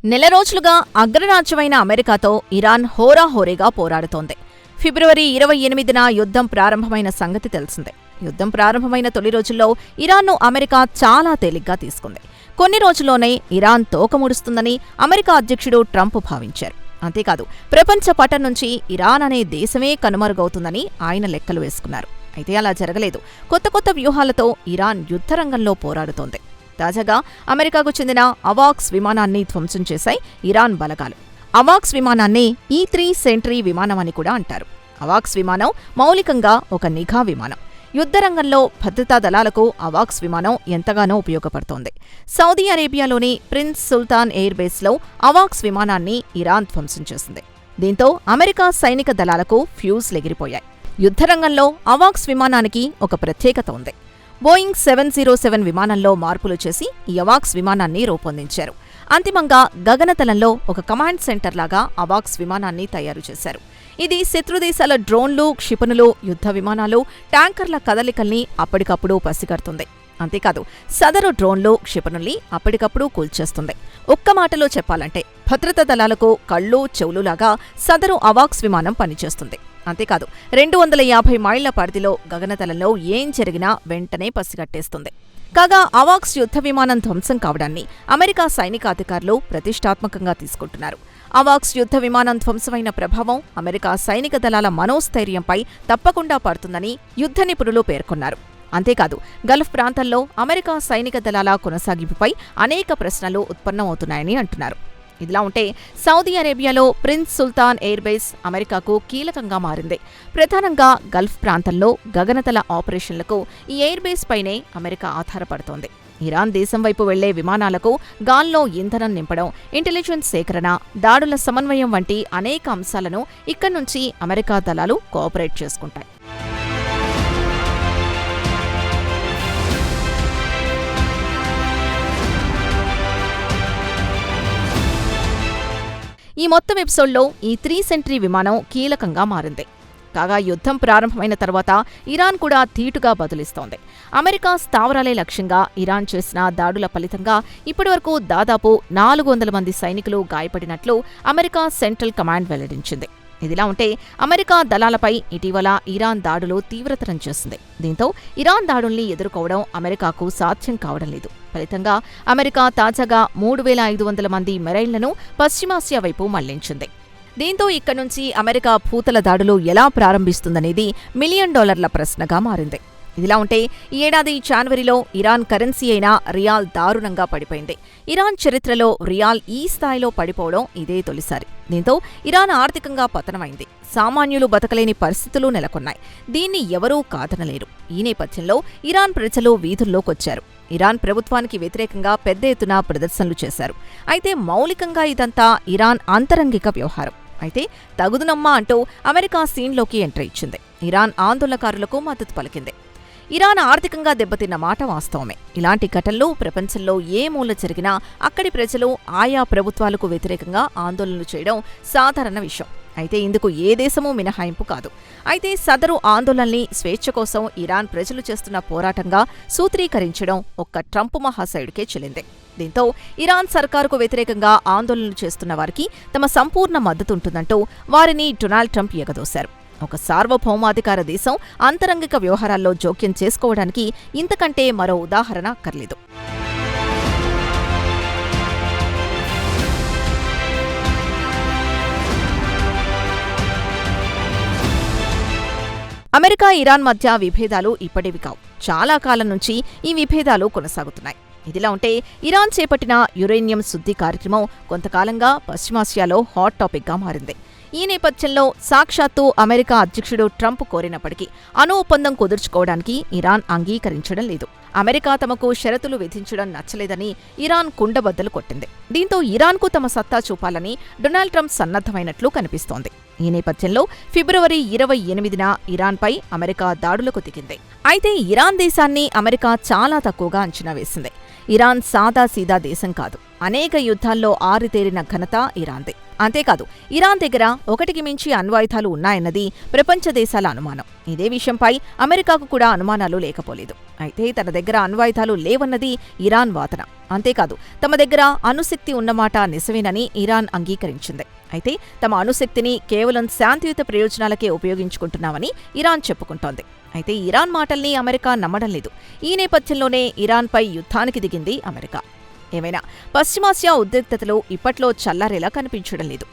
నెల రోజులుగా అగ్రరాజ్యమైన అమెరికాతో ఇరాన్ హోరాహోరీగా పోరాడుతోంది. ఫిబ్రవరి 28న యుద్ధం ప్రారంభమైన సంగతి తెలిసిందే. యుద్ధం ప్రారంభమైన తొలి రోజుల్లో ఇరాన్ను అమెరికా చాలా తేలిగ్గా తీసుకుంది. కొన్ని రోజుల్లోనే ఇరాన్ తోకముడుస్తుందని అమెరికా అధ్యక్షుడు ట్రంప్ భావించారు. అంతేకాదు, ప్రపంచ పటం నుంచి ఇరాన్ అనే దేశమే కనుమరుగవుతుందని ఆయన లెక్కలు వేసుకున్నారు. అయితే అలా జరగలేదు. కొత్త కొత్త వ్యూహాలతో ఇరాన్ యుద్ధరంగంలో పోరాడుతోంది. తాజాగా అమెరికాకు చెందిన అవాక్స్ విమానాన్ని ధ్వంసం చేశాయి ఇరాన్ బలగాలు. అవాక్స్ విమానాన్ని E-3 సెంట్రీ విమానమని కూడా అంటారు. అవాక్స్ విమానం మౌలికంగా ఒక నిఘా విమానం. యుద్ధరంగంలో భద్రతా దళాలకు అవాక్స్ విమానం ఎంతగానో ఉపయోగపడుతోంది. సౌదీ అరేబియాలోని ప్రిన్స్ సుల్తాన్ ఎయిర్ బేస్లో అవాక్స్ విమానాన్ని ఇరాన్ ధ్వంసం చేసింది. దీంతో అమెరికా సైనిక దళాలకు ఫ్యూజ్లెగిరిపోయాయి. యుద్ధరంగంలో అవాక్స్ విమానానికి ఒక ప్రత్యేకత ఉంది. బోయింగ్ 707 విమానంలో మార్పులు చేసి ఈ అవాక్స్ విమానాన్ని రూపొందించారు. అంతిమంగా గగనతలంలో ఒక కమాండ్ సెంటర్ లాగా అవాక్స్ విమానాన్ని తయారు చేశారు. ఇది శత్రుదేశాల డ్రోన్లు, క్షిపణులు, యుద్ధ విమానాలు, ట్యాంకర్ల కదలికల్ని అప్పటికప్పుడు పసిగడుతుంది. అంతేకాదు, సదరు డ్రోన్లు, క్షిపణుల్ని అప్పటికప్పుడు కూల్చేస్తుంది. ఒక్క మాటలో చెప్పాలంటే భద్రతా దళాలకు కళ్ళు, చెవులులాగా సదరు అవాక్స్ విమానం పనిచేస్తుంది. అంతేకాదు, 250 మైళ్ల పరిధిలో గగనతలంలో ఏం జరిగినా వెంటనే పసిగట్టేస్తుంది. కాగా అవాక్స్ యుద్ధ విమానం ధ్వంసం కావడాన్ని అమెరికా సైనికాధికారులు ప్రతిష్టాత్మకంగా తీసుకుంటున్నారు. అవాక్స్ యుద్ధ విమానం ధ్వంసమైన ప్రభావం అమెరికా సైనిక దళాల మనోస్థైర్యంపై తప్పకుండా పడుతుందని యుద్ధ నిపుణులు పేర్కొన్నారు. అంతేకాదు, గల్ఫ్ ప్రాంతంలో అమెరికా సైనిక దళాల కొనసాగింపుపై అనేక ప్రశ్నలు ఉత్పన్నమవుతున్నాయని అంటున్నారు. ఇదిలా ఉంటే సౌదీ అరేబియాలో ప్రిన్స్ సుల్తాన్ ఎయిర్ బేస్ అమెరికాకు కీలకంగా మారింది. ప్రధానంగా గల్ఫ్ ప్రాంతంలో గగనతల ఆపరేషన్లకు ఈ ఎయిర్ బేస్ పైనే అమెరికా ఆధారపడుతోంది. ఇరాన్ దేశం వైపు వెళ్లే విమానాలకు గాల్లో ఇంధనం నింపడం, ఇంటెలిజెన్స్ సేకరణ, దాడుల సమన్వయం వంటి అనేక అంశాలను ఇక్కడి నుంచి అమెరికా దళాలు కోఆపరేట్ చేసుకుంటాయి. ఈ మొత్తం ఎపిసోడ్లో E-3 సెంట్రీ విమానం కీలకంగా మారింది. కాగా యుద్ధం ప్రారంభమైన తర్వాత ఇరాన్ కూడా ధీటుగా బదులిస్తోంది. అమెరికా స్థావరాలే లక్ష్యంగా ఇరాన్ చేసిన దాడుల ఫలితంగా ఇప్పటివరకు దాదాపు 400 మంది సైనికులు గాయపడినట్లు అమెరికా సెంట్రల్ కమాండ్ వెల్లడించింది. ఇదిలా ఉంటే అమెరికా దళాలపై ఇటీవల ఇరాన్ దాడులు తీవ్రతరం చేసింది. దీంతో ఇరాన్ దాడుల్ని ఎదుర్కోవడం అమెరికాకు సాధ్యం కావడం లేదు. ఫలితంగా అమెరికా తాజాగా 3500 మంది మెరైన్లను పశ్చిమాసియా వైపు మళ్లించింది. దీంతో ఇక్కడి నుంచి అమెరికా భూతల దాడులు ఎలా ప్రారంభిస్తుందనేది $1 మిలియన్ ప్రశ్నగా మారింది. ఇదిలా ఉంటే ఈ ఏడాది జనవరిలో ఇరాన్ కరెన్సీ అయిన రియాల్ దారుణంగా పడిపోయింది. ఇరాన్ చరిత్రలో రియాల్ ఈ స్థాయిలో పడిపోవడం ఇదే తొలిసారి. దీంతో ఇరాన్ ఆర్థికంగా పతనమైంది. సామాన్యులు బతకలేని పరిస్థితులు నెలకొన్నాయి. దీన్ని ఎవరూ కాదనలేరు. ఈ నేపథ్యంలో ఇరాన్ ప్రజలు వీధుల్లోకొచ్చారు. ఇరాన్ ప్రభుత్వానికి వ్యతిరేకంగా పెద్ద ఎత్తున ప్రదర్శనలు చేశారు. అయితే మౌలికంగా ఇదంతా ఇరాన్ అంతరంగిక వ్యవహారం. అయితే తగుదునమ్మా అంటూ అమెరికా సీన్లోకి ఎంట్రీ ఇచ్చింది. ఇరాన్ ఆందోళనకారులకు మద్దతు పలికింది. ఇరాన్ ఆర్థికంగా దెబ్బతిన్న మాట వాస్తవమే. ఇలాంటి ఘటనలు ప్రపంచంలో ఏ మూల జరిగినా అక్కడి ప్రజలు ఆయా ప్రభుత్వాలకు వ్యతిరేకంగా ఆందోళనలు చేయడం సాధారణ విషయం. అయితే ఇందుకు ఏ దేశమూ మినహాయింపు కాదు. అయితే సదరు ఆందోళనల్ని స్వేచ్ఛ కోసం ఇరాన్ ప్రజలు చేస్తున్న పోరాటంగా సూత్రీకరించడం ఒక్క ట్రంప్ మహాశయుడికే చెల్లింది. దీంతో ఇరాన్ సర్కారుకు వ్యతిరేకంగా ఆందోళనలు చేస్తున్న వారికి తమ సంపూర్ణ మద్దతుంటుందంటూ వారిని డొనాల్డ్ ట్రంప్ ఎగదోశారు. ఒక సార్వభౌమాధికార దేశం అంతరంగిక వ్యవహారాల్లో జోక్యం చేసుకోవడానికి ఇంతకంటే మరో ఉదాహరణ అక్కర్లేదు. అమెరికా, ఇరాన్ మధ్య విభేదాలు ఇప్పటివి కావు. చాలా కాలం నుంచి ఈ విభేదాలు కొనసాగుతున్నాయి. ఇదిలా ఉంటే ఇరాన్ చేపట్టిన యురేనియం శుద్ధి కార్యక్రమం కొంతకాలంగా పశ్చిమాసియాలో హాట్ టాపిక్గా మారింది. ఈ నేపథ్యంలో సాక్షాత్తు అమెరికా అధ్యక్షుడు ట్రంప్ కోరినప్పటికీ అణు ఒప్పందం కుదుర్చుకోవడానికి ఇరాన్ అంగీకరించడం లేదు. అమెరికా తమకు షరతులు విధించడం నచ్చలేదని ఇరాన్ కుండబద్దలు కొట్టింది. దీంతో ఇరాన్కు తమ సత్తా చూపాలని డొనాల్డ్ ట్రంప్ సన్నద్ధమైనట్లు కనిపిస్తోంది. ఈ నేపథ్యంలో ఫిబ్రవరి 28న ఇరాన్పై అమెరికా దాడులకు దిగింది. అయితే ఇరాన్ దేశాన్ని అమెరికా చాలా తక్కువగా అంచనా వేసింది. ఇరాన్ సాదాసీదా దేశం కాదు. అనేక యుద్ధాల్లో ఆరితేరిన ఘనత ఇరాన్దే. అంతేకాదు, ఇరాన్ దగ్గర ఒకటికి మించి అణ్వాయుధాలు ఉన్నాయన్నది ప్రపంచ దేశాల అనుమానం. ఇదే విషయంపై అమెరికాకు కూడా అనుమానాలు లేకపోలేదు. అయితే తన దగ్గర అణ్వాయుధాలు లేవన్నది ఇరాన్ వాదన. అంతేకాదు, తమ దగ్గర అణుశక్తి ఉన్నమాట నిజమేనని ఇరాన్ అంగీకరించింది. అయితే తమ అణుశక్తిని కేవలం శాంతియుత ప్రయోజనాలకే ఉపయోగించుకుంటున్నామని ఇరాన్ చెప్పుకుంటోంది. అయితే ఇరాన్ మాటల్ని అమెరికా నమ్మడం లేదు. ఈ నేపథ్యంలోనే ఇరాన్పై యుద్ధానికి దిగింది అమెరికా. ఏమైనా పశ్చిమాసియా ఉద్రిక్తతలు ఇప్పట్లో చల్లారేలా కనిపించడం లేదు.